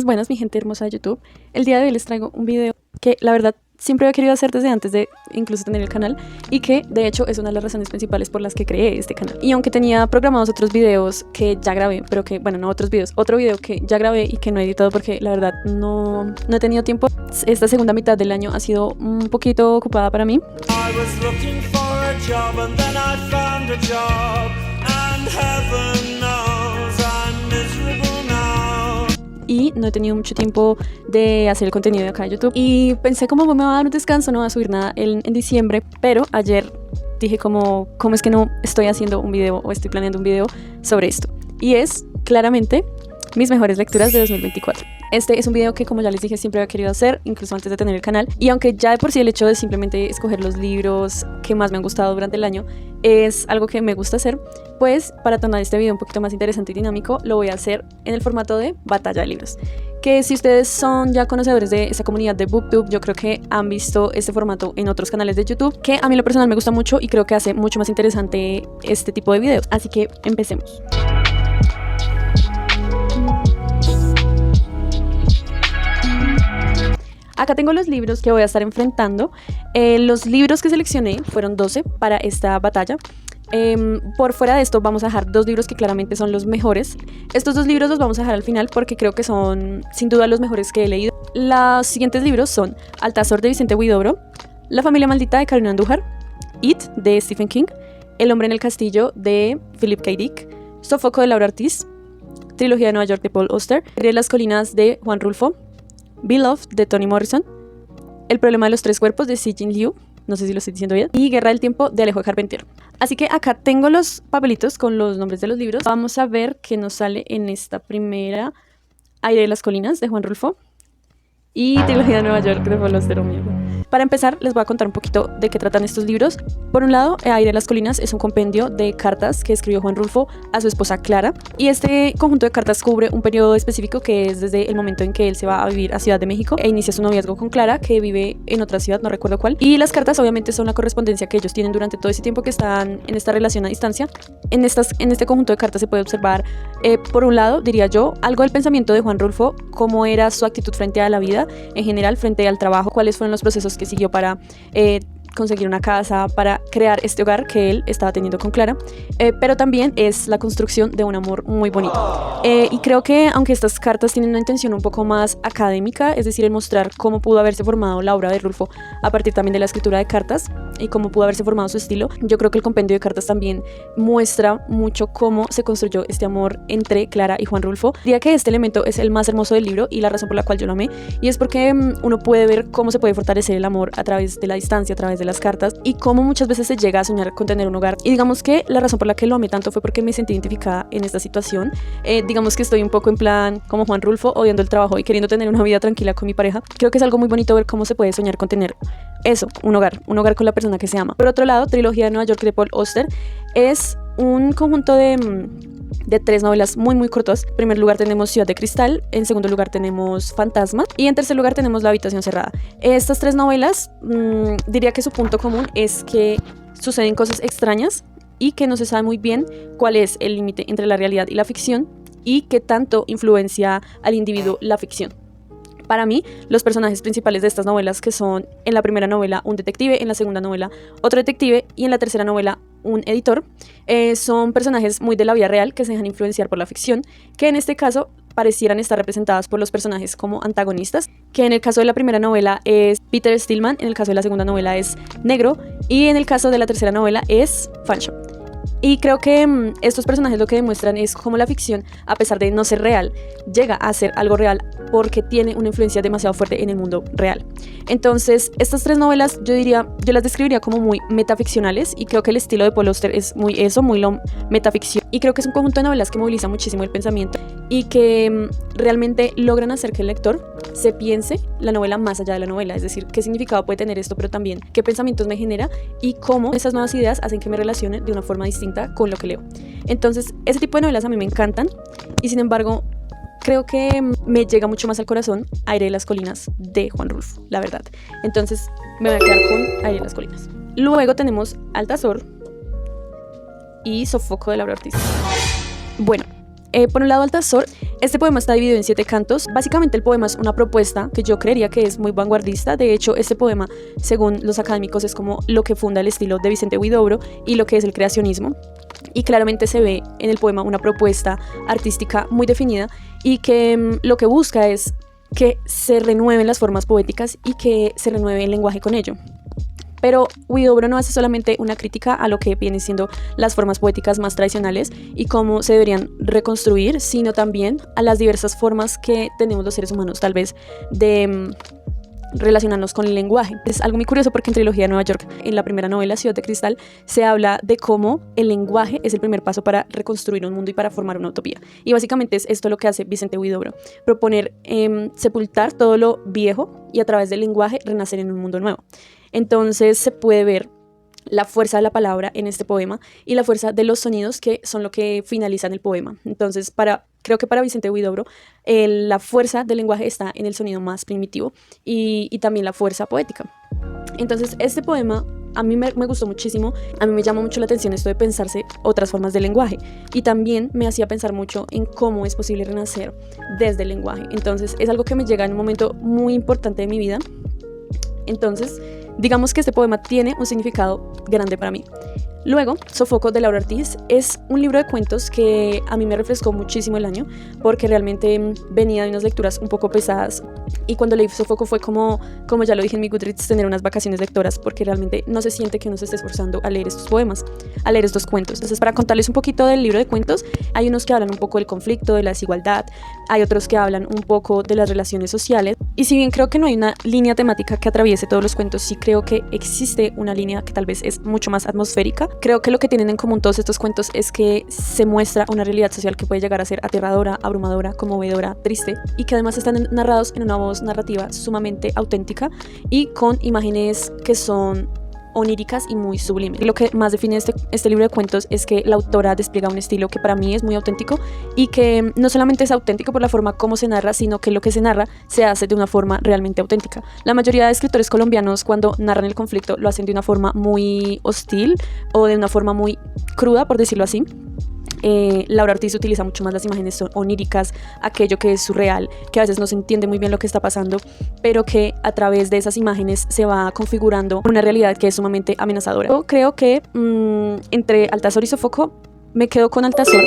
Buenas, mi gente hermosa de YouTube. El día de hoy les traigo un video que la verdad siempre había querido hacer desde antes de incluso tener el canal, y que de hecho es una de las razones principales por las que creé este canal. Y aunque tenía programados otros videos que ya grabé, pero que, bueno, no otros videos, otro video que ya grabé y que no he editado porque la verdad no he tenido tiempo. Esta segunda mitad del año ha sido un poquito ocupada para mí. Y no he tenido mucho tiempo de hacer el contenido de acá de YouTube. Y pensé como me va a dar un descanso, no va a subir nada en diciembre. Pero ayer dije ¿cómo es que no estoy haciendo un video o estoy planeando un video sobre esto? Y es claramente mis mejores lecturas de 2024. Este es un video que, como ya les dije, siempre había querido hacer, incluso antes de tener el canal. Y aunque ya de por sí el hecho de simplemente escoger los libros que más me han gustado durante el año es algo que me gusta hacer, pues para tornar este video un poquito más interesante y dinámico, lo voy a hacer en el formato de batalla de libros. Que si ustedes son ya conocedores de esa comunidad de BookTube, yo creo que han visto este formato en otros canales de YouTube, que a mí en lo personal me gusta mucho y creo que hace mucho más interesante este tipo de videos. Así que empecemos. Acá tengo los libros que voy a estar enfrentando. Los libros que seleccioné fueron 12 para esta batalla. Por fuera de esto vamos a dejar dos libros que claramente son los mejores. Estos dos libros los vamos a dejar al final porque creo que son sin duda los mejores que he leído. Los siguientes libros son Altazor de Vicente Huidobro, La familia maldita de Carolina Andújar, It de Stephen King, El hombre en el castillo de Philip K. Dick, Sofoco de Laura Ortiz, Trilogía de Nueva York de Paul Auster, De las colinas de Juan Rulfo, Beloved de Toni Morrison, El problema de los tres cuerpos de Si-Jin Liu, no sé si lo estoy diciendo bien, y Guerra del tiempo de Alejo de Carpentier. Así que acá tengo los papelitos con los nombres de los libros. Vamos a ver qué nos sale en esta primera. Aire de las colinas de Juan Rulfo y Trilogía de Nueva York de Paul Auster. Para empezar, les voy a contar un poquito de qué tratan estos libros. Por un lado, Aire de las colinas es un compendio de cartas que escribió Juan Rulfo a su esposa Clara, y este conjunto de cartas cubre un periodo específico que es desde el momento en que él se va a vivir a Ciudad de México e inicia su noviazgo con Clara, que vive en otra ciudad, no recuerdo cuál. Y las cartas obviamente son la correspondencia que ellos tienen durante todo ese tiempo que están en esta relación a distancia. En este conjunto de cartas se puede observar, por un lado, diría yo, algo del pensamiento de Juan Rulfo, cómo era su actitud frente a la vida en general, frente al trabajo, cuáles fueron los procesos que siguió para conseguir una casa, para crear este hogar que él estaba teniendo con Clara, pero también es la construcción de un amor muy bonito. Y creo que aunque estas cartas tienen una intención un poco más académica, es decir, el mostrar cómo pudo haberse formado la obra de Rulfo a partir también de la escritura de cartas y cómo pudo haberse formado su estilo, yo creo que el compendio de cartas también muestra mucho cómo se construyó este amor entre Clara y Juan Rulfo. Diría que este elemento es el más hermoso del libro y la razón por la cual yo lo amé, y es porque uno puede ver cómo se puede fortalecer el amor a través de la distancia, a través de las cartas, y cómo muchas veces se llega a soñar con tener un hogar. Y digamos que la razón por la que lo amé tanto fue porque me sentí identificada en esta situación. Digamos que estoy un poco en plan como Juan Rulfo, odiando el trabajo y queriendo tener una vida tranquila con mi pareja. Creo que es algo muy bonito ver cómo se puede soñar con tener eso, un hogar con la persona que se ama. Por otro lado, Trilogía de Nueva York de Paul Auster es un conjunto de tres novelas muy muy cortas. En primer lugar tenemos Ciudad de Cristal, en segundo lugar tenemos Fantasma y en tercer lugar tenemos La habitación cerrada. Estas tres novelas, diría que su punto común es que suceden cosas extrañas y que no se sabe muy bien cuál es el límite entre la realidad y la ficción, y qué tanto influencia al individuo la ficción. Para mí, los personajes principales de estas novelas, que son en la primera novela un detective, en la segunda novela otro detective y en la tercera novela un editor, son personajes muy de la vida real que se dejan influenciar por la ficción, que en este caso parecieran estar representadas por los personajes como antagonistas, que en el caso de la primera novela es Peter Stillman, en el caso de la segunda novela es Negro y en el caso de la tercera novela es Fanshawe. Y creo que estos personajes lo que demuestran es cómo la ficción, a pesar de no ser real, llega a ser algo real porque tiene una influencia demasiado fuerte en el mundo real. Entonces, estas tres novelas yo las describiría como muy metaficcionales, y creo que el estilo de Paul Auster es muy lo metaficción. Y creo que es un conjunto de novelas que moviliza muchísimo el pensamiento y que realmente logran hacer que el lector se piense la novela más allá de la novela, es decir, qué significado puede tener esto, pero también qué pensamientos me genera y cómo esas nuevas ideas hacen que me relacione de una forma distinta con lo que leo. Entonces, ese tipo de novelas a mí me encantan, y sin embargo creo que me llega mucho más al corazón Aire de las colinas de Juan Rulfo, la verdad. Entonces me voy a quedar con Aire de las colinas. Luego tenemos Altazor y Sofoco de Laura Ortiz. Bueno, Por un lado, Altazor, este poema está dividido en 7 cantos. Básicamente el poema es una propuesta que yo creería que es muy vanguardista. De hecho, este poema, según los académicos, es como lo que funda el estilo de Vicente Huidobro y lo que es el creacionismo. Y claramente se ve en el poema una propuesta artística muy definida y que lo que busca es que se renueven las formas poéticas y que se renueve el lenguaje con ello. Pero Huidobro no hace solamente una crítica a lo que vienen siendo las formas poéticas más tradicionales y cómo se deberían reconstruir, sino también a las diversas formas que tenemos los seres humanos, tal vez, de relacionarnos con el lenguaje. Es algo muy curioso porque en Trilogía de Nueva York, en la primera novela, Ciudad de Cristal, se habla de cómo el lenguaje es el primer paso para reconstruir un mundo y para formar una utopía. Y básicamente es esto lo que hace Vicente Huidobro, proponer sepultar todo lo viejo y a través del lenguaje renacer en un mundo nuevo. Entonces se puede ver la fuerza de la palabra en este poema y la fuerza de los sonidos que son lo que finalizan el poema. Entonces, creo que para Vicente Huidobro la fuerza del lenguaje está en el sonido más primitivo y también la fuerza poética. Entonces, este poema a mí me gustó muchísimo. A mí me llamó mucho la atención esto de pensarse otras formas de lenguaje y también me hacía pensar mucho en cómo es posible renacer desde el lenguaje. Entonces, es algo que me llega en un momento muy importante de mi vida. Entonces, digamos que este poema tiene un significado grande para mí. Luego, Sofoco de Laura Ortiz es un libro de cuentos que a mí me refrescó muchísimo el año porque realmente venía de unas lecturas un poco pesadas y cuando leí Sofoco fue como ya lo dije en mi Goodreads, tener unas vacaciones lectoras porque realmente no se siente que uno se esté esforzando a leer estos poemas, a leer estos cuentos. Entonces, para contarles un poquito del libro de cuentos, hay unos que hablan un poco del conflicto, de la desigualdad, hay otros que hablan un poco de las relaciones sociales y si bien creo que no hay una línea temática que atraviese todos los cuentos, sí creo que existe una línea que tal vez es mucho más atmosférica. Creo que lo que tienen en común todos estos cuentos es que se muestra una realidad social que puede llegar a ser aterradora, abrumadora, conmovedora, triste y que además están narrados en una voz narrativa sumamente auténtica y con imágenes que son oníricas y muy sublimes. Lo que más define este libro de cuentos es que la autora despliega un estilo que para mí es muy auténtico y que no solamente es auténtico por la forma como se narra, sino que lo que se narra se hace de una forma realmente auténtica. La mayoría de escritores colombianos cuando narran el conflicto lo hacen de una forma muy hostil o de una forma muy cruda, por decirlo así. Laura Ortiz utiliza mucho más las imágenes oníricas, aquello que es surreal, que a veces no se entiende muy bien lo que está pasando, pero que a través de esas imágenes se va configurando una realidad que es sumamente amenazadora. Yo creo que entre Altazor y Sofoco me quedo con Altazor,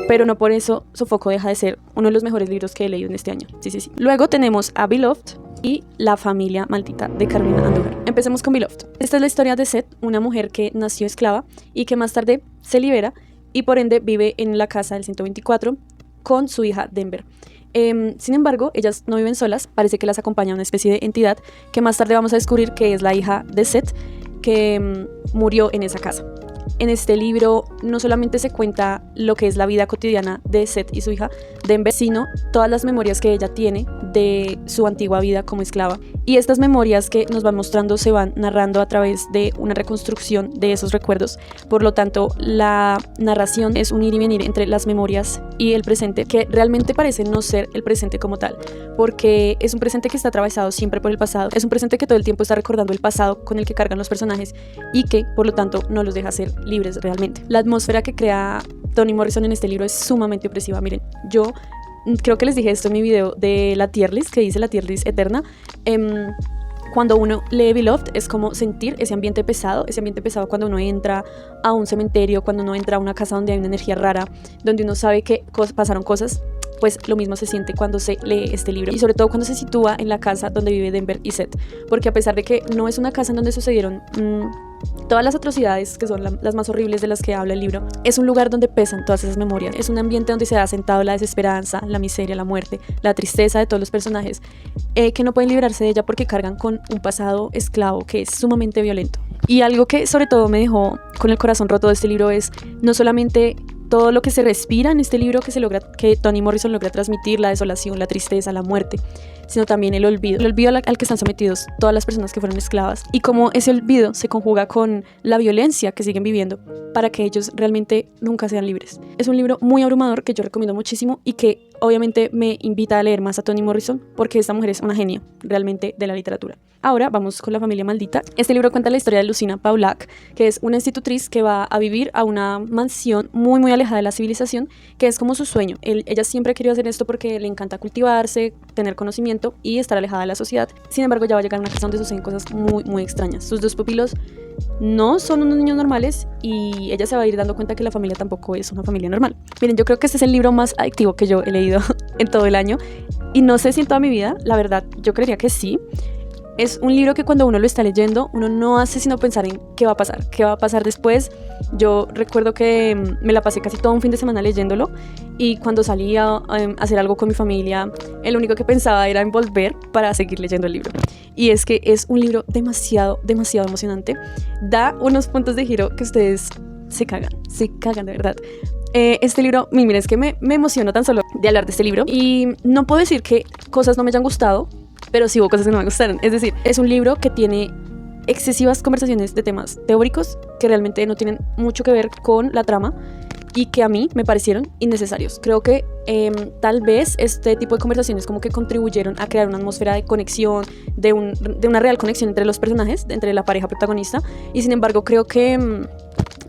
pero no por eso Sofoco deja de ser uno de los mejores libros que he leído en este año. Sí. Luego tenemos a Beloved y La familia maldita de Carolina Andújar. Empecemos con Beloved. Esta es la historia de Seth, una mujer que nació esclava y que más tarde se libera y por ende vive en la casa del 124 con su hija Denver. Sin embargo, ellas no viven solas, parece que las acompaña una especie de entidad que más tarde vamos a descubrir que es la hija de Seth que murió en esa casa. En este libro no solamente se cuenta lo que es la vida cotidiana de Seth y su hija Denver, sino todas las memorias que ella tiene de su antigua vida como esclava. Y estas memorias que nos van mostrando se van narrando a través de una reconstrucción de esos recuerdos. Por lo tanto, la narración es un ir y venir entre las memorias y el presente, que realmente parece no ser el presente como tal, porque es un presente que está atravesado siempre por el pasado. Es un presente que todo el tiempo está recordando el pasado con el que cargan los personajes y que, por lo tanto, no los deja ser libres realmente. La atmósfera que crea Toni Morrison en este libro es sumamente opresiva. Miren, yo creo que les dije esto en mi video de la tier list, que dice la tier list eterna. Cuando uno lee Beloved es como sentir ese ambiente pesado cuando uno entra a un cementerio, cuando uno entra a una casa donde hay una energía rara, donde uno sabe que pasaron cosas. Pues lo mismo se siente cuando se lee este libro y sobre todo cuando se sitúa en la casa donde vive Denver y Seth, porque a pesar de que no es una casa en donde sucedieron todas las atrocidades que son las más horribles de las que habla el libro, es un lugar donde pesan todas esas memorias, es un ambiente donde se ha sentado la desesperanza, la miseria, la muerte, la tristeza de todos los personajes que no pueden librarse de ella porque cargan con un pasado esclavo que es sumamente violento. Y algo que sobre todo me dejó con el corazón roto de este libro es no solamente todo lo que se respira en este libro que Toni Morrison logra transmitir, la desolación, la tristeza, la muerte, sino también el olvido al que están sometidos todas las personas que fueron esclavas y cómo ese olvido se conjuga con la violencia que siguen viviendo para que ellos realmente nunca sean libres. Es un libro muy abrumador que yo recomiendo muchísimo y que obviamente me invita a leer más a Toni Morrison porque esta mujer es una genia realmente de la literatura. Ahora vamos con La familia maldita. Este libro cuenta la historia de Lucina Paulac, que es una institutriz que va a vivir a una mansión muy muy alejada de la civilización, que es como su sueño. Ella siempre ha querido hacer esto porque le encanta cultivarse, tener conocimiento y estar alejada de la sociedad. Sin embargo, ya va a llegar a una casa donde suceden cosas muy muy extrañas. Sus dos pupilos no son unos niños normales y ella se va a ir dando cuenta que la familia tampoco es una familia normal. Miren, yo creo que este es el libro más adictivo que yo he leído en todo el año y no sé si en toda mi vida, la verdad, yo creería que sí. Es un libro que cuando uno lo está leyendo, uno no hace sino pensar en qué va a pasar después. Yo recuerdo que me la pasé casi todo un fin de semana leyéndolo y cuando salía a hacer algo con mi familia, el único que pensaba era en volver para seguir leyendo el libro. Y es que es un libro demasiado, demasiado emocionante. Da unos puntos de giro que ustedes se cagan de verdad. Este libro, mira, es que me emociono tan solo de hablar de este libro y no puedo decir que cosas no me hayan gustado, pero sí hubo cosas que no me gustaron. Es decir, es un libro que tiene excesivas conversaciones de temas teóricos que realmente no tienen mucho que ver con la trama y que a mí me parecieron innecesarios. Creo que tal vez este tipo de conversaciones como que contribuyeron a crear una atmósfera de conexión, de una real conexión entre los personajes, entre la pareja protagonista, y sin embargo creo que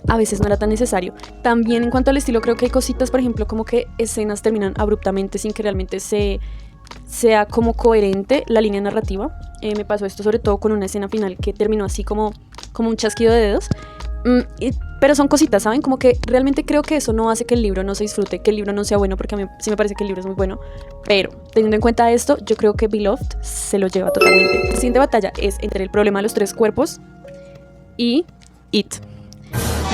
a veces no era tan necesario. También en cuanto al estilo, creo que hay cositas, por ejemplo, como que escenas terminan abruptamente sin que realmente sea como coherente la línea narrativa. Me pasó esto sobre todo con una escena final que terminó así como un chasquido de dedos. Pero son cositas, ¿saben? Como que realmente creo que eso no hace que el libro no se disfrute, que el libro no sea bueno, porque a mí sí me parece que el libro es muy bueno. Pero teniendo en cuenta esto, yo creo que Beloved se lo lleva totalmente. La siguiente batalla es entre El problema de los tres cuerpos y It.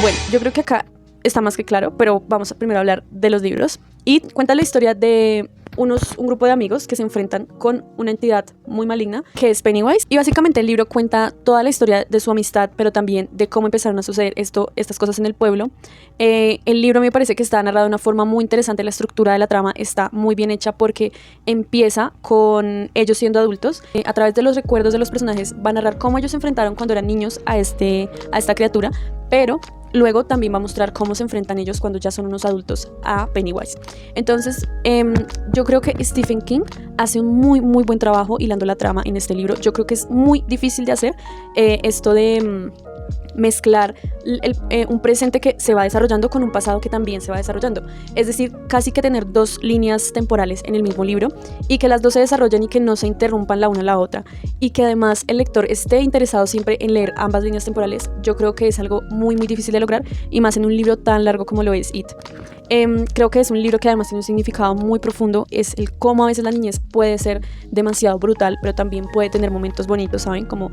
Bueno, yo creo que acá está más que claro, pero vamos a primero hablar de los libros. It cuenta la historia de un grupo de amigos que se enfrentan con una entidad muy maligna que es Pennywise, y básicamente el libro cuenta toda la historia de su amistad, pero también de cómo empezaron a suceder estas cosas en el pueblo. El libro me parece que está narrado de una forma muy interesante. La estructura de la trama está muy bien hecha porque empieza con ellos siendo adultos. A través de los recuerdos de los personajes va a narrar cómo ellos se enfrentaron cuando eran niños a esta criatura, pero luego también va a mostrar cómo se enfrentan ellos cuando ya son unos adultos a Pennywise. Entonces, yo creo que Stephen King hace un muy, muy buen trabajo hilando la trama en este libro. Yo creo que es muy difícil de hacer esto de mezclar un presente que se va desarrollando con un pasado que también se va desarrollando. Es decir, casi que tener dos líneas temporales en el mismo libro y que las dos se desarrollen y que no se interrumpan la una a la otra, y que además el lector esté interesado siempre en leer ambas líneas temporales. Yo creo que es algo muy muy difícil de lograr, y más en un libro tan largo como lo es It. Creo que es un libro que además tiene un significado muy profundo. Es el cómo a veces la niñez puede ser demasiado brutal, pero también puede tener momentos bonitos, ¿saben? Como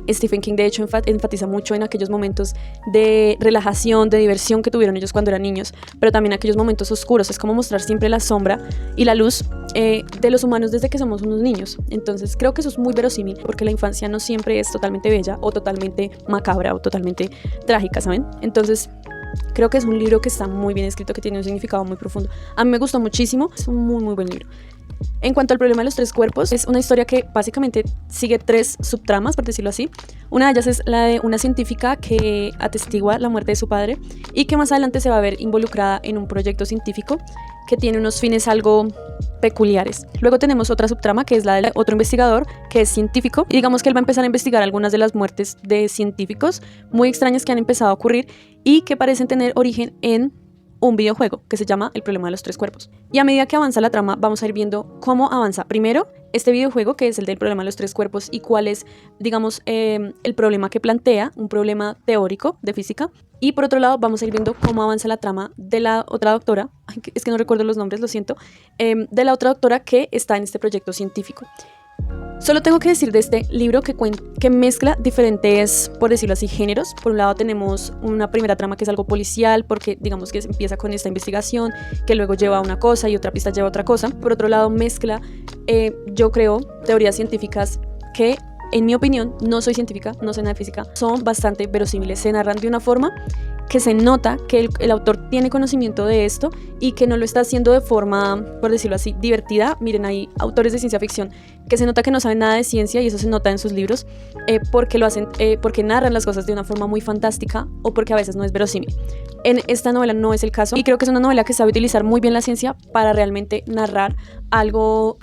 Stephen King de hecho enfatiza mucho en aquellos momentos de relajación, de diversión que tuvieron ellos cuando eran niños, pero también aquellos momentos oscuros. Es como mostrar siempre la sombra y la luz de los humanos desde que somos unos niños. Entonces creo que eso es muy verosímil, porque la infancia no siempre es totalmente bella o totalmente macabra o totalmente trágica, ¿saben? Entonces creo que es un libro que está muy bien escrito, que tiene un significado muy profundo. A mí me gustó muchísimo, es un muy muy buen libro. En cuanto al problema de los tres cuerpos, es una historia que básicamente sigue tres subtramas, por decirlo así. Una de ellas es la de una científica que atestigua la muerte de su padre y que más adelante se va a ver involucrada en un proyecto científico que tiene unos fines algo peculiares. Luego tenemos otra subtrama que es la de otro investigador que es científico, y digamos que él va a empezar a investigar algunas de las muertes de científicos muy extrañas que han empezado a ocurrir y que parecen tener origen en un videojuego que se llama El problema de los tres cuerpos. Y a medida que avanza la trama vamos a ir viendo cómo avanza primero este videojuego, que es el del problema de los tres cuerpos, y cuál es, digamos, el problema que plantea, un problema teórico de física. Y por otro lado vamos a ir viendo cómo avanza la trama de la otra doctora, es que no recuerdo los nombres, lo siento, de la otra doctora que está en este proyecto científico. Solo tengo que decir de este libro que mezcla diferentes, por decirlo así, géneros. Por un lado tenemos una primera trama que es algo policial, porque digamos que empieza con esta investigación que luego lleva a una cosa y otra pista lleva a otra cosa. Por otro lado mezcla, yo creo, teorías científicas que, en mi opinión, no soy científica, no sé nada de física, son bastante verosímiles, se narran de una forma que se nota que el autor tiene conocimiento de esto y que no lo está haciendo de forma, por decirlo así, divertida. Miren, hay autores de ciencia ficción que se nota que no saben nada de ciencia y eso se nota en sus libros porque lo hacen, porque narran las cosas de una forma muy fantástica o porque a veces no es verosímil. En esta novela no es el caso y creo que es una novela que sabe utilizar muy bien la ciencia para realmente narrar algo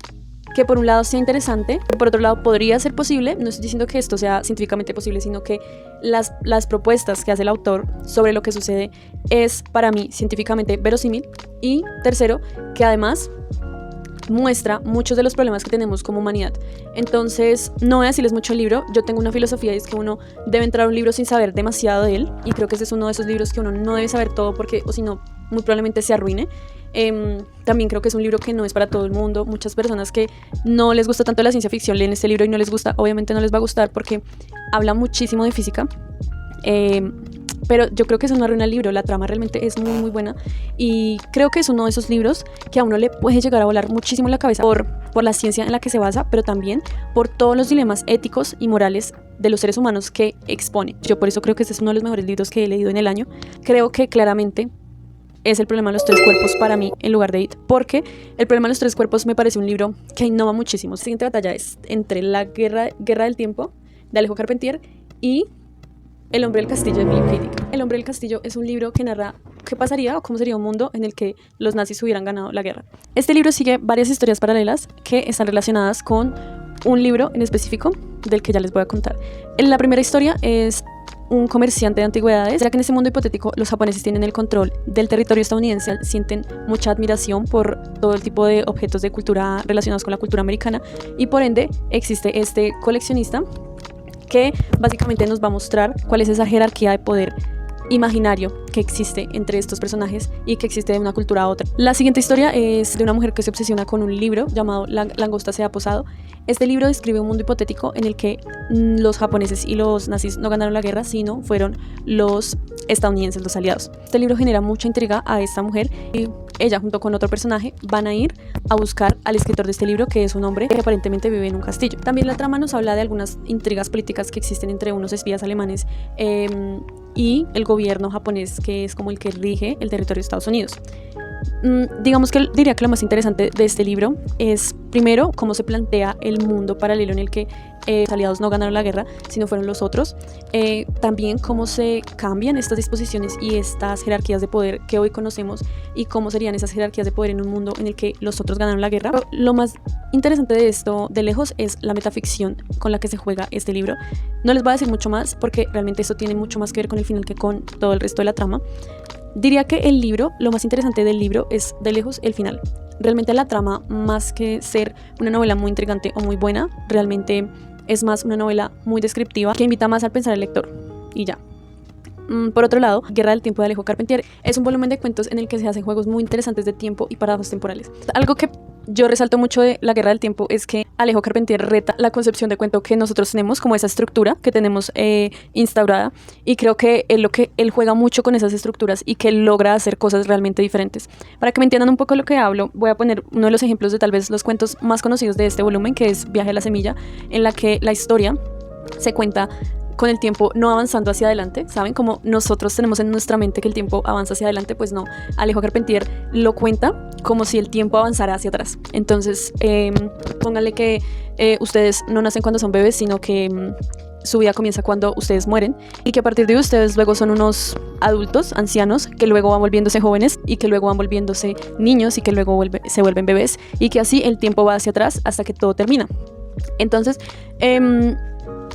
que por un lado sea interesante, pero por otro lado podría ser posible. No estoy diciendo que esto sea científicamente posible, sino que las propuestas que hace el autor sobre lo que sucede es para mí científicamente verosímil. Y tercero, que además muestra muchos de los problemas que tenemos como humanidad. Entonces, no voy a decirles mucho el libro. Yo tengo una filosofía y es que uno debe entrar a un libro sin saber demasiado de él, y creo que este es uno de esos libros que uno no debe saber todo porque, o si no, muy probablemente se arruine. También creo que es un libro que no es para todo el mundo. Muchas personas que no les gusta tanto la ciencia ficción leen este libro y no les gusta. Obviamente no les va a gustar porque habla muchísimo de física. Pero yo creo que eso no arruina el libro. La trama realmente es muy muy buena y creo que es uno de esos libros que a uno le puede llegar a volar muchísimo la cabeza por la ciencia en la que se basa, pero también por todos los dilemas éticos y morales de los seres humanos que expone. Yo por eso creo que este es uno de los mejores libros que he leído en el año. Creo que claramente es El problema de los tres cuerpos para mí en lugar de It, porque El problema de los tres cuerpos me parece un libro que innova muchísimo. La siguiente batalla es entre La guerra del tiempo de Alejo Carpentier y El hombre del castillo de Philip K. Dick. El hombre del castillo es un libro que narra qué pasaría o cómo sería un mundo en el que los nazis hubieran ganado la guerra. Este libro sigue varias historias paralelas que están relacionadas con un libro en específico del que ya les voy a contar. La primera historia es un comerciante de antigüedades. Será que en ese mundo hipotético los japoneses tienen el control del territorio estadounidense, sienten mucha admiración por todo el tipo de objetos de cultura relacionados con la cultura americana y por ende existe este coleccionista que básicamente nos va a mostrar cuál es esa jerarquía de poder imaginario que existe entre estos personajes y que existe de una cultura a otra. La siguiente historia es de una mujer que se obsesiona con un libro llamado La langosta se ha posado. Este libro describe un mundo hipotético en el que los japoneses y los nazis no ganaron la guerra, sino fueron los estadounidenses, los aliados. Este libro genera mucha intriga a esta mujer y ella junto con otro personaje van a ir a buscar al escritor de este libro, que es un hombre que aparentemente vive en un castillo. También la trama nos habla de algunas intrigas políticas que existen entre unos espías alemanes y el gobierno japonés, que es como el que rige el territorio de Estados Unidos. Digamos que diría que lo más interesante de este libro es primero cómo se plantea el mundo paralelo en el que los aliados no ganaron la guerra, sino fueron los otros. También cómo se cambian estas disposiciones y estas jerarquías de poder que hoy conocemos y cómo serían esas jerarquías de poder en un mundo en el que los otros ganaron la guerra. Pero lo más interesante de esto de lejos es la metaficción con la que se juega este libro. No les voy a decir mucho más porque realmente esto tiene mucho más que ver con el final que con todo el resto de la trama. Diría que el libro, lo más interesante del libro es de lejos el final. Realmente la trama, más que ser una novela muy intrigante o muy buena, realmente es más una novela muy descriptiva que invita más al pensar al lector. Y ya. Por otro lado, Guerra del tiempo de Alejo Carpentier es un volumen de cuentos en el que se hacen juegos muy interesantes de tiempo y paradojas temporales. Algo que yo resalto mucho de La Guerra del Tiempo es que Alejo Carpentier reta la concepción de cuento que nosotros tenemos, como esa estructura que tenemos instaurada, y creo que él juega mucho con esas estructuras y que él logra hacer cosas realmente diferentes. Para que me entiendan un poco lo que hablo, voy a poner uno de los ejemplos de tal vez los cuentos más conocidos de este volumen, que es Viaje a la semilla, en la que la historia se cuenta con el tiempo no avanzando hacia adelante, ¿saben? Como nosotros tenemos en nuestra mente que el tiempo avanza hacia adelante, pues no, Alejo Carpentier lo cuenta como si el tiempo avanzara hacia atrás. Entonces, pónganle que ustedes no nacen cuando son bebés, sino que su vida comienza cuando ustedes mueren y que a partir de ustedes luego son unos adultos, ancianos, que luego van volviéndose jóvenes y que luego van volviéndose niños y que luego se vuelven bebés y que así el tiempo va hacia atrás hasta que todo termina. Entonces,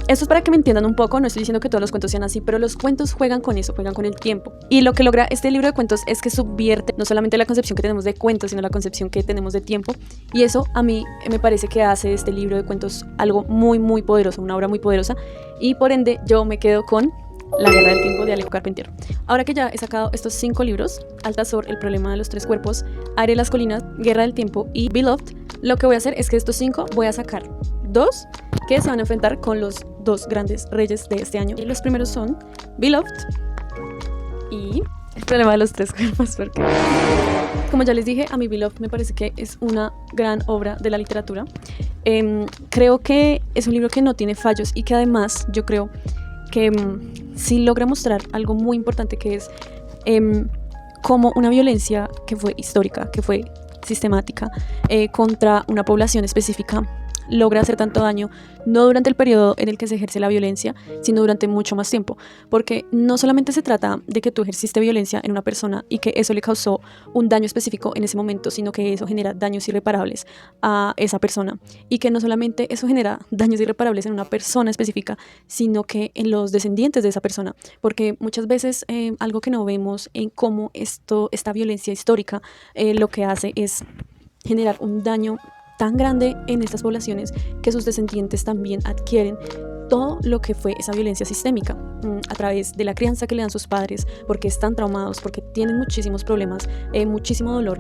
esto es para que me entiendan un poco, no estoy diciendo que todos los cuentos sean así, pero los cuentos juegan con eso, juegan con el tiempo. Y lo que logra este libro de cuentos es que subvierte no solamente la concepción que tenemos de cuentos, sino la concepción que tenemos de tiempo. Y eso a mí me parece que hace este libro de cuentos algo muy, muy poderoso, una obra muy poderosa. Y por ende yo me quedo con La Guerra del Tiempo de Alejo Carpentier. Ahora que ya he sacado estos 5 libros, Altazor, El problema de los tres cuerpos, Aire de las colinas, Guerra del Tiempo y Beloved, lo que voy a hacer es que de estos 5 voy a sacar 2 que se van a enfrentar con los 2 grandes reyes de este año. Y los primeros son Beloved y El problema de los tres cuerpos, porque como ya les dije, a mí Beloved me parece que es una gran obra de la literatura. Creo que es un libro que no tiene fallos y que además yo creo que sí logra mostrar algo muy importante, que es cómo una violencia que fue histórica, que fue sistemática, contra una población específica, logra hacer tanto daño, no durante el periodo en el que se ejerce la violencia, sino durante mucho más tiempo, porque no solamente se trata de que tú ejerciste violencia en una persona y que eso le causó un daño específico en ese momento, sino que eso genera daños irreparables a esa persona, y que no solamente eso genera daños irreparables en una persona específica, sino que en los descendientes de esa persona, porque muchas veces algo que no vemos en cómo esta violencia histórica lo que hace es generar un daño tan grande en estas poblaciones que sus descendientes también adquieren todo lo que fue esa violencia sistémica a través de la crianza que le dan sus padres, porque están traumados, porque tienen muchísimos problemas, muchísimo dolor,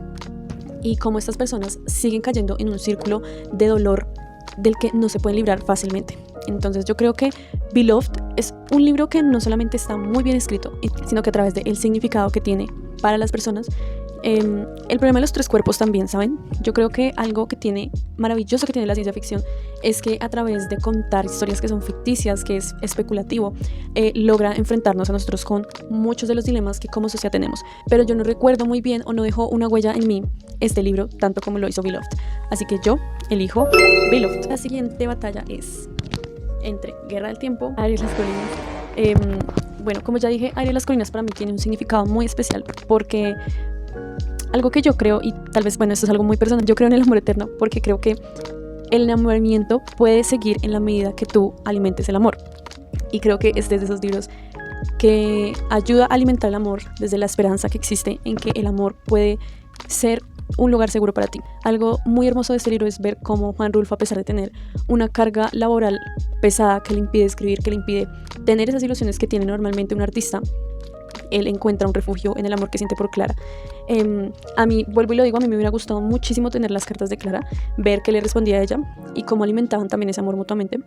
y cómo estas personas siguen cayendo en un círculo de dolor del que no se pueden librar fácilmente. Entonces yo creo que Beloved es un libro que no solamente está muy bien escrito, sino que a través del significado que tiene para las personas. El problema de los tres cuerpos también, ¿saben? Yo creo que algo que tiene maravilloso que tiene la ciencia ficción es que a través de contar historias que son ficticias, que es especulativo, logra enfrentarnos a nosotros con muchos de los dilemas que como sociedad tenemos. Pero yo no recuerdo muy bien, o no dejó una huella en mí este libro tanto como lo hizo Beloved. Así que yo elijo Beloved. La siguiente batalla es entre Guerra del Tiempo, Aire de las Colinas. Bueno, como ya dije, Aire de las Colinas para mí tiene un significado muy especial, porque algo que yo creo, y tal vez, bueno, esto es algo muy personal, yo creo en el amor eterno, porque creo que el enamoramiento puede seguir en la medida que tú alimentes el amor. Y creo que este es de esos libros que ayuda a alimentar el amor desde la esperanza que existe en que el amor puede ser un lugar seguro para ti. Algo muy hermoso de este libro es ver cómo Juan Rulfo, a pesar de tener una carga laboral pesada que le impide escribir, que le impide tener esas ilusiones que tiene normalmente un artista, él encuentra un refugio en el amor que siente por Clara. A mí, vuelvo y lo digo, a mí me hubiera gustado muchísimo tener las cartas de Clara, ver qué le respondía a ella y cómo alimentaban también ese amor mutuamente.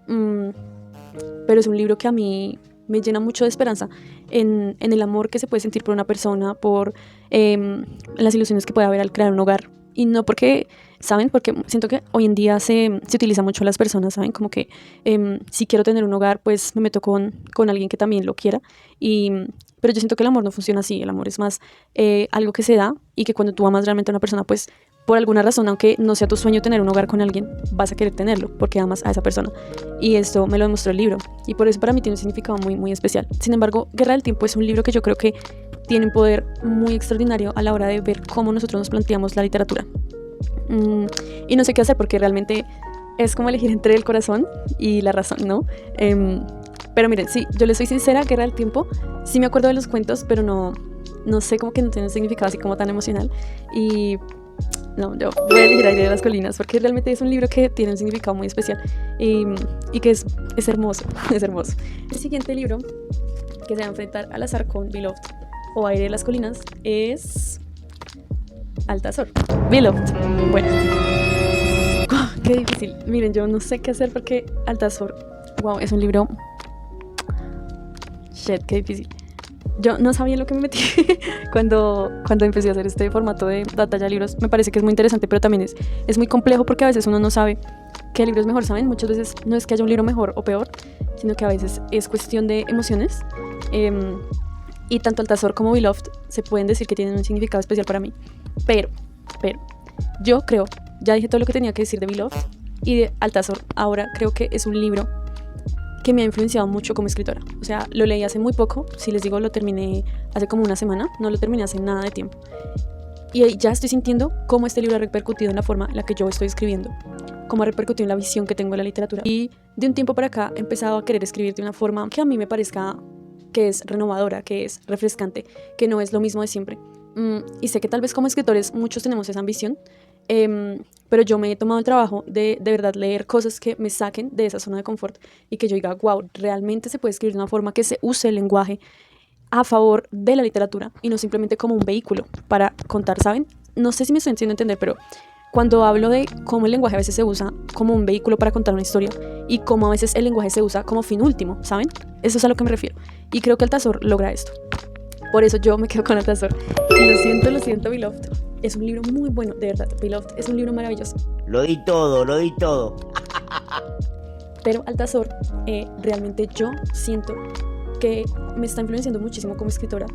Pero es un libro que a mí me llena mucho de esperanza en el amor que se puede sentir por una persona, por las ilusiones que puede haber al crear un hogar. Y no porque, ¿saben? Porque siento que hoy en día se utiliza mucho a las personas, ¿saben? Como que si quiero tener un hogar, pues me meto con alguien que también lo quiera. Pero yo siento que el amor no funciona así. El amor es más algo que se da, y que cuando tú amas realmente a una persona, pues por alguna razón, aunque no sea tu sueño tener un hogar con alguien, vas a querer tenerlo porque amas a esa persona. Y esto me lo demostró el libro, y por eso para mí tiene un significado muy, muy especial. Sin embargo, Guerra del Tiempo es un libro que yo creo que tiene un poder muy extraordinario a la hora de ver cómo nosotros nos planteamos la literatura. Y no sé qué hacer, porque realmente es como elegir entre el corazón y la razón, ¿no? Pero miren, sí, yo les soy sincera, Guerra del Tiempo, sí me acuerdo de los cuentos, pero no sé, como que no tiene un significado así como tan emocional. Y no, yo voy a elegir Aire de las Colinas, porque realmente es un libro que tiene un significado muy especial, y que es hermoso, es hermoso. El siguiente libro que se va a enfrentar al azar con Beloved o Aire de las Colinas es Altazor. Beloved. Bueno, qué difícil. Miren, yo no sé qué hacer, porque Altazor, wow, es un libro... Shit, qué difícil. Yo no sabía en lo que me metí cuando empecé a hacer este formato de batalla de libros. Me parece que es muy interesante, pero también es muy complejo, porque a veces uno no sabe qué libro es mejor, ¿saben? Muchas veces no es que haya un libro mejor o peor, sino que a veces es cuestión de emociones. Y tanto Altazor como Beloved se pueden decir que tienen un significado especial para mí. Pero, yo creo, ya dije todo lo que tenía que decir de Beloved y de Altazor. Ahora creo que es un libro que me ha influenciado mucho como escritora. O sea, lo leí hace muy poco. Si les digo, lo terminé hace como una semana. No lo terminé hace nada de tiempo. Y ya estoy sintiendo cómo este libro ha repercutido en la forma en la que yo estoy escribiendo, cómo ha repercutido en la visión que tengo de la literatura. Y de un tiempo para acá he empezado a querer escribir de una forma que a mí me parezca que es renovadora, que es refrescante, que no es lo mismo de siempre. Y sé que tal vez como escritores muchos tenemos esa ambición, pero yo me he tomado el trabajo de verdad leer cosas que me saquen de esa zona de confort, y que yo diga, wow, realmente se puede escribir de una forma que se use el lenguaje a favor de la literatura y no simplemente como un vehículo para contar, ¿saben? No sé si me estoy haciendo entender, pero cuando hablo de cómo el lenguaje a veces se usa como un vehículo para contar una historia, y cómo a veces el lenguaje se usa como fin último, ¿saben? Eso es a lo que me refiero. Y creo que Altazor logra esto. Por eso yo me quedo con Altazor. Y lo siento, Beloved. Es un libro muy bueno, de verdad. Beloved es un libro maravilloso. Lo di todo, lo di todo. pero Altazor realmente yo siento que me está influenciando muchísimo como escritora.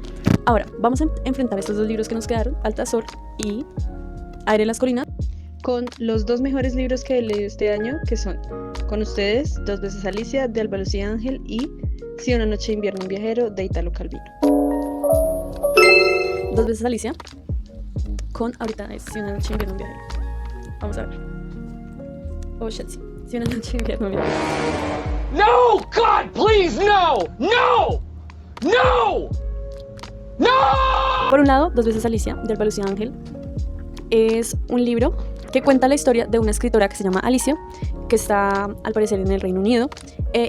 Ahora, vamos a enfrentar estos dos libros que nos quedaron, Altazor y Aire en las colinas, con los dos mejores libros que he leído este año, que son con ustedes, Dos veces Alicia, de Alba Lucía Ángel, y Si una noche de invierno un viajero, de Italo Calvino. Dos veces Alicia, con ahorita es Si una noche de invierno un viajero. Vamos a ver. Oh shit, sí. Si una noche de invierno un viajero. No! God, please, no! No! No! No! Por un lado, Dos veces Alicia, de Alba Lucía Ángel, es un libro que cuenta la historia de una escritora que se llama Alicia, que está al parecer en el Reino Unido,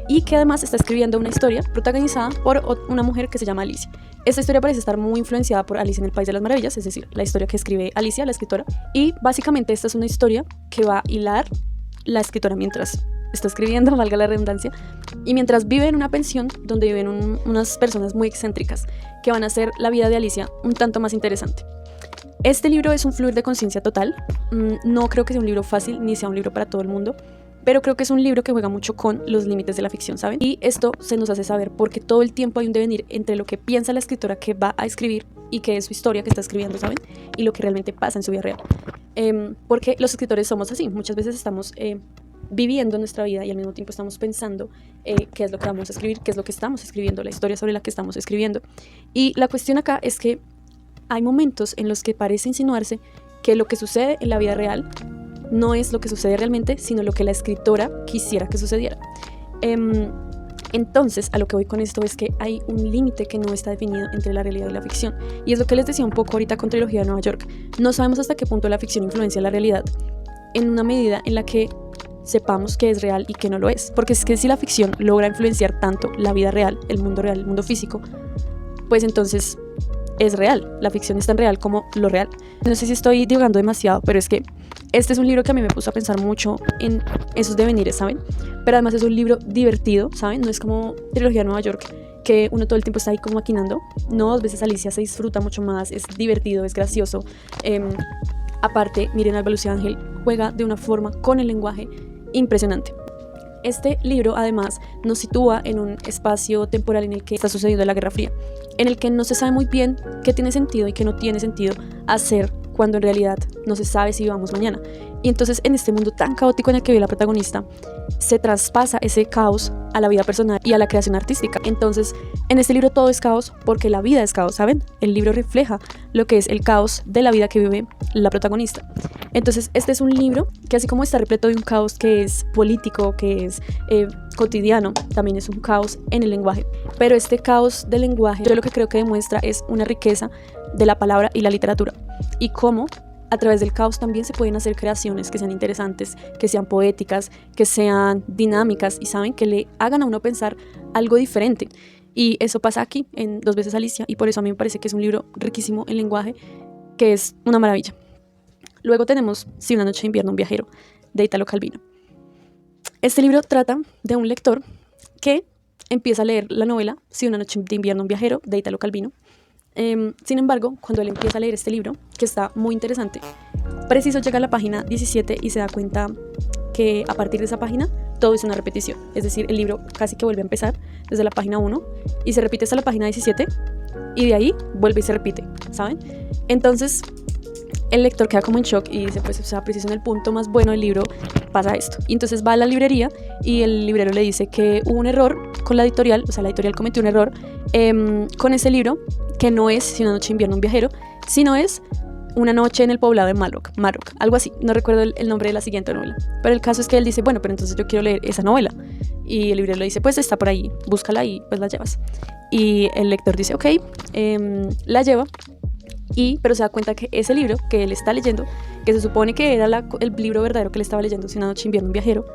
y que además está escribiendo una historia protagonizada por una mujer que se llama Alicia. Esta historia parece estar muy influenciada por Alicia en el País de las Maravillas, es decir, la historia que escribe Alicia, la escritora, y básicamente esta es una historia que va a hilar la escritora mientras está escribiendo, valga la redundancia, y mientras vive en una pensión donde viven unas personas muy excéntricas que van a hacer la vida de Alicia un tanto más interesante. Este libro es un fluir de conciencia total. No creo que sea un libro fácil ni sea un libro para todo el mundo, pero creo que es un libro que juega mucho con los límites de la ficción, ¿saben? Y esto se nos hace saber porque todo el tiempo hay un devenir entre lo que piensa la escritora que va a escribir y que es su historia que está escribiendo, ¿saben? Y lo que realmente pasa en su vida real. Porque los escritores somos así, muchas veces estamos viviendo nuestra vida y al mismo tiempo estamos pensando qué es lo que vamos a escribir, qué es lo que estamos escribiendo, la historia sobre la que estamos escribiendo. Y la cuestión acá es que hay momentos en los que parece insinuarse que lo que sucede en la vida real no es lo que sucede realmente, sino lo que la escritora quisiera que sucediera. Entonces, a lo que voy con esto es que hay un límite que no está definido entre la realidad y la ficción. Y es lo que les decía un poco ahorita con Trilogía de Nueva York. No sabemos hasta qué punto la ficción influencia la realidad, en una medida en la que sepamos que es real y que no lo es. Porque es que si la ficción logra influenciar tanto la vida real, el mundo físico, pues entonces es real. La ficción es tan real como lo real. No sé si estoy divagando demasiado, pero es que este es un libro que a mí me puso a pensar mucho en esos devenires, ¿saben? Pero además es un libro divertido, ¿saben? No es como Trilogía de Nueva York, que uno todo el tiempo está ahí como maquinando. No, Dos veces Alicia se disfruta mucho más, es divertido, es gracioso. Aparte, miren, Alba Lucía Ángel juega de una forma con el lenguaje impresionante. Este libro además nos sitúa en un espacio temporal en el que está sucediendo la Guerra Fría, en el que no se sabe muy bien qué tiene sentido y qué no tiene sentido hacer cuando en realidad no se sabe si vivamos mañana. Y entonces en este mundo tan caótico en el que vive la protagonista, se traspasa ese caos a la vida personal y a la creación artística. Entonces en este libro todo es caos porque la vida es caos, ¿saben? El libro refleja lo que es el caos de la vida que vive la protagonista. Entonces este es un libro que, así como está repleto de un caos que es político, que es cotidiano, también es un caos en el lenguaje. Pero este caos del lenguaje, yo lo que creo que demuestra es una riqueza de la palabra y la literatura, y cómo a través del caos también se pueden hacer creaciones que sean interesantes, que sean poéticas, que sean dinámicas y saben, que le hagan a uno pensar algo diferente. Y eso pasa aquí en Dos veces Alicia, y por eso a mí me parece que es un libro riquísimo en lenguaje, que es una maravilla. Luego tenemos Si una noche de invierno un viajero, de Italo Calvino. Este libro trata de un lector que empieza a leer la novela Si una noche de invierno un viajero, de Italo Calvino. Sin embargo, cuando él empieza a leer este libro, que está muy interesante, preciso llega a la página 17 y se da cuenta que a partir de esa página todo es una repetición. Es decir, el libro casi que vuelve a empezar desde la página 1 y se repite hasta la página 17 y de ahí vuelve y se repite, ¿saben? Entonces el lector queda como en shock y dice, pues, o sea, preciso en el punto más bueno del libro pasa esto. Y entonces va a la librería y el librero le dice que hubo un error con la editorial, o sea, la editorial cometió un error con ese libro, que no es Si una noche de invierno un viajero, sino es Una noche en el poblado de Marok, algo así, no recuerdo el nombre de la siguiente novela. Pero el caso es que él dice, bueno, pero entonces yo quiero leer esa novela. Y el librero le dice, pues está por ahí, búscala y pues la llevas. Y el lector dice, ok, la lleva. Pero se da cuenta que ese libro que él está leyendo, que se supone que era el libro verdadero que él estaba leyendo, Si una noche de invierno un viajero,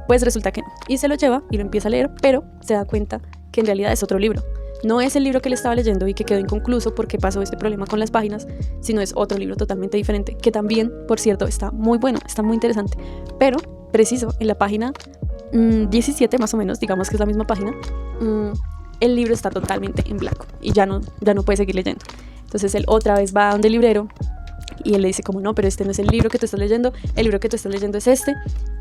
pues resulta que no. Y se lo lleva y lo empieza a leer, pero se da cuenta que en realidad es otro libro. No es el libro que él estaba leyendo y que quedó inconcluso porque pasó este problema con las páginas, sino es otro libro totalmente diferente, que también, por cierto, está muy bueno, está muy interesante. Pero, preciso, en la página 17 más o menos, digamos que es la misma página, el libro está totalmente en blanco y ya no puede seguir leyendo. Entonces él otra vez va a donde el librero y él le dice como no, pero este no es el libro que tú estás leyendo, el libro que tú estás leyendo es este,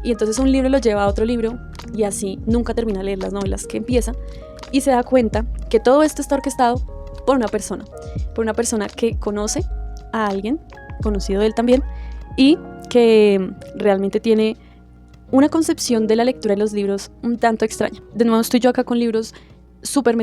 y entonces un libro lo lleva a otro libro y así nunca termina de leer las novelas que empieza y se da cuenta que todo esto está orquestado por una persona que conoce a alguien, conocido de él también, y que realmente tiene una concepción de la lectura de los libros un tanto extraña. De nuevo estoy yo acá con libros súper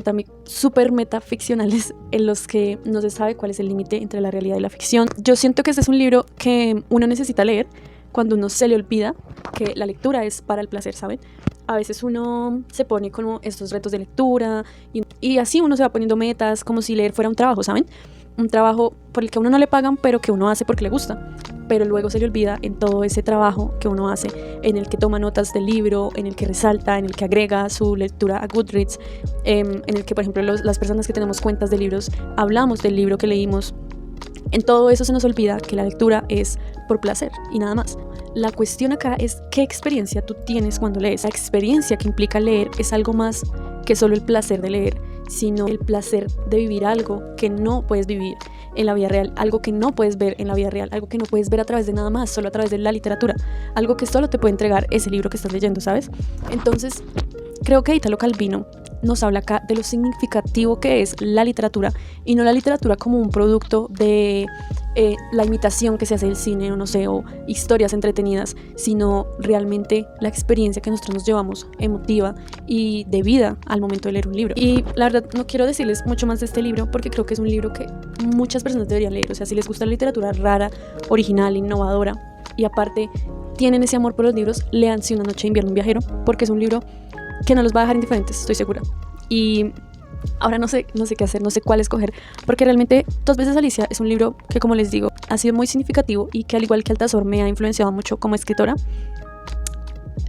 metaficcionales en los que no se sabe cuál es el límite entre la realidad y la ficción. Yo siento que este es un libro que uno necesita leer cuando uno se le olvida que la lectura es para el placer, ¿saben? A veces uno se pone como estos retos de lectura y así uno se va poniendo metas como si leer fuera un trabajo, ¿saben? Un trabajo por el que a uno no le pagan, pero que uno hace porque le gusta. Pero luego se le olvida en todo ese trabajo que uno hace, en el que toma notas del libro, en el que resalta, en el que agrega su lectura a Goodreads, en el que, por ejemplo, las personas que tenemos cuentas de libros hablamos del libro que leímos. En todo eso se nos olvida que la lectura es por placer y nada más. La cuestión acá es qué experiencia tú tienes cuando lees. La experiencia que implica leer es algo más que solo el placer de leer, sino el placer de vivir algo que no puedes vivir en la vida real, algo que no puedes ver en la vida real, algo que no puedes ver a través de nada más, solo a través de la literatura, algo que solo te puede entregar ese libro que estás leyendo, ¿sabes? Entonces, creo que Italo Calvino nos habla acá de lo significativo que es la literatura, y no la literatura como un producto de la imitación que se hace del cine, o no sé, o historias entretenidas, sino realmente la experiencia que nosotros nos llevamos emotiva y de vida al momento de leer un libro. Y la verdad no quiero decirles mucho más de este libro porque creo que es un libro que muchas personas deberían leer. O sea, si les gusta la literatura rara, original, innovadora, y aparte tienen ese amor por los libros, lean Si una noche de invierno un viajero, porque es un libro que no los va a dejar indiferentes, estoy segura. Y ahora no sé qué hacer, no sé cuál escoger, porque realmente Dos veces Alicia es un libro que, como les digo, ha sido muy significativo y que, al igual que Altazor, me ha influenciado mucho como escritora.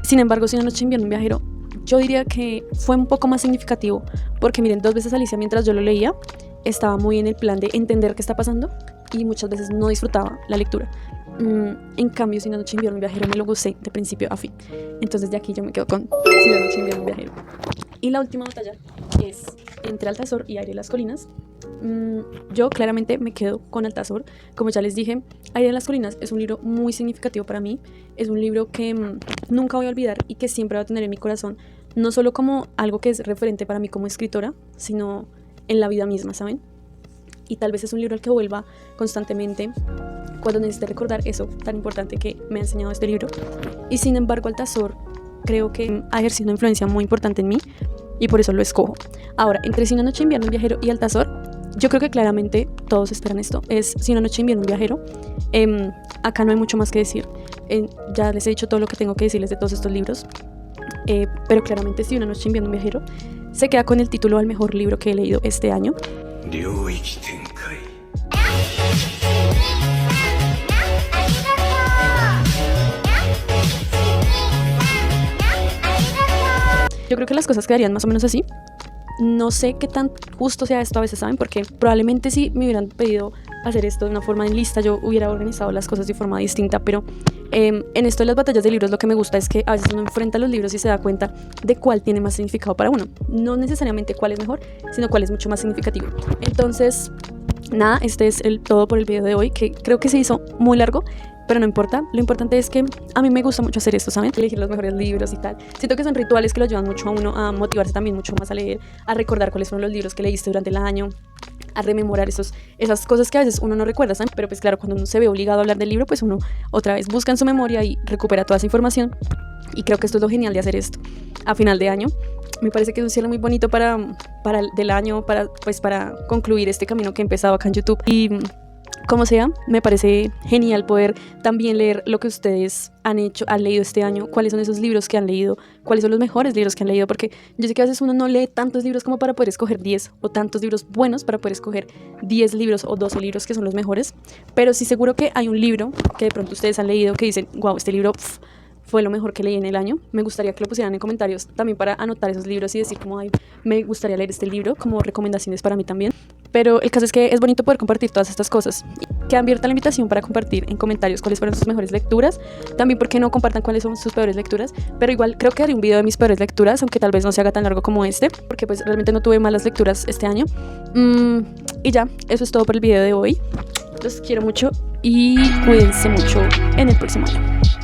Sin embargo, Si una noche de invierno un viajero, yo diría que fue un poco más significativo, porque miren, Dos veces Alicia, mientras yo lo leía, estaba muy en el plan de entender qué está pasando y muchas veces no disfrutaba la lectura. En cambio, Si una noche de invierno un viajero me lo gocé de principio a fin. Entonces de aquí yo me quedo con Si una noche de invierno un viajero. Y la última batalla es entre Altazor y Aire de las Colinas. Yo claramente me quedo con Altazor. Como ya les dije, Aire de las Colinas es un libro muy significativo para mí. Es un libro que nunca voy a olvidar y que siempre va a tener en mi corazón, no solo como algo que es referente para mí como escritora, sino en la vida misma, ¿saben? Y tal vez es un libro al que vuelva constantemente cuando necesite recordar eso tan importante que me ha enseñado este libro. Y sin embargo, Altazor creo que ha ejercido una influencia muy importante en mí y por eso lo escojo. Ahora, entre Si una noche de invierno un viajero y Altazor, yo creo que claramente todos esperan esto. Es Si una noche de invierno un viajero. Acá no hay mucho más que decir. Ya les he dicho todo lo que tengo que decirles de todos estos libros. Pero claramente Si una noche de invierno un viajero se queda con el título al mejor libro que he leído este año. Yo creo que las cosas quedarían más o menos así. No sé qué tan justo sea esto a veces, ¿saben? Porque probablemente si me hubieran pedido hacer esto de una forma en lista, yo hubiera organizado las cosas de forma distinta. Pero en esto de las batallas de libros, lo que me gusta es que a veces uno enfrenta los libros y se da cuenta de cuál tiene más significado para uno. No necesariamente cuál es mejor, sino cuál es mucho más significativo. Entonces, nada, este es todo por el video de hoy, que creo que se hizo muy largo, pero no importa. Lo importante es que a mí me gusta mucho hacer esto, ¿saben? Elegir los mejores libros y tal. Siento que son rituales que lo ayudan mucho a uno a motivarse también mucho más a leer, a recordar cuáles fueron los libros que leíste durante el año, a rememorar esas cosas que a veces uno no recuerda, ¿saben? Pero pues claro, cuando uno se ve obligado a hablar del libro, pues uno otra vez busca en su memoria y recupera toda esa información. Y creo que esto es lo genial de hacer esto a final de año. Me parece que es un cierre muy bonito para del año, para concluir este camino que he empezado acá en YouTube. Y como sea, me parece genial poder también leer lo que ustedes han leído este año, cuáles son esos libros que han leído, cuáles son los mejores libros que han leído, porque yo sé que a veces uno no lee tantos libros como para poder escoger 10, o tantos libros buenos para poder escoger 10 libros o 12 libros que son los mejores, pero sí seguro que hay un libro que de pronto ustedes han leído que dicen, wow, este libro fue lo mejor que leí en el año. Me gustaría que lo pusieran en comentarios también para anotar esos libros y decir como, ay, me gustaría leer este libro, como recomendaciones para mí también. Pero el caso es que es bonito poder compartir todas estas cosas. Queda abierta la invitación para compartir en comentarios cuáles fueron sus mejores lecturas. También porque no compartan cuáles son sus peores lecturas. Pero igual creo que haré un video de mis peores lecturas, aunque tal vez no se haga tan largo como este, porque pues realmente no tuve malas lecturas este año. Y ya, eso es todo por el video de hoy. Los quiero mucho y cuídense mucho en el próximo año.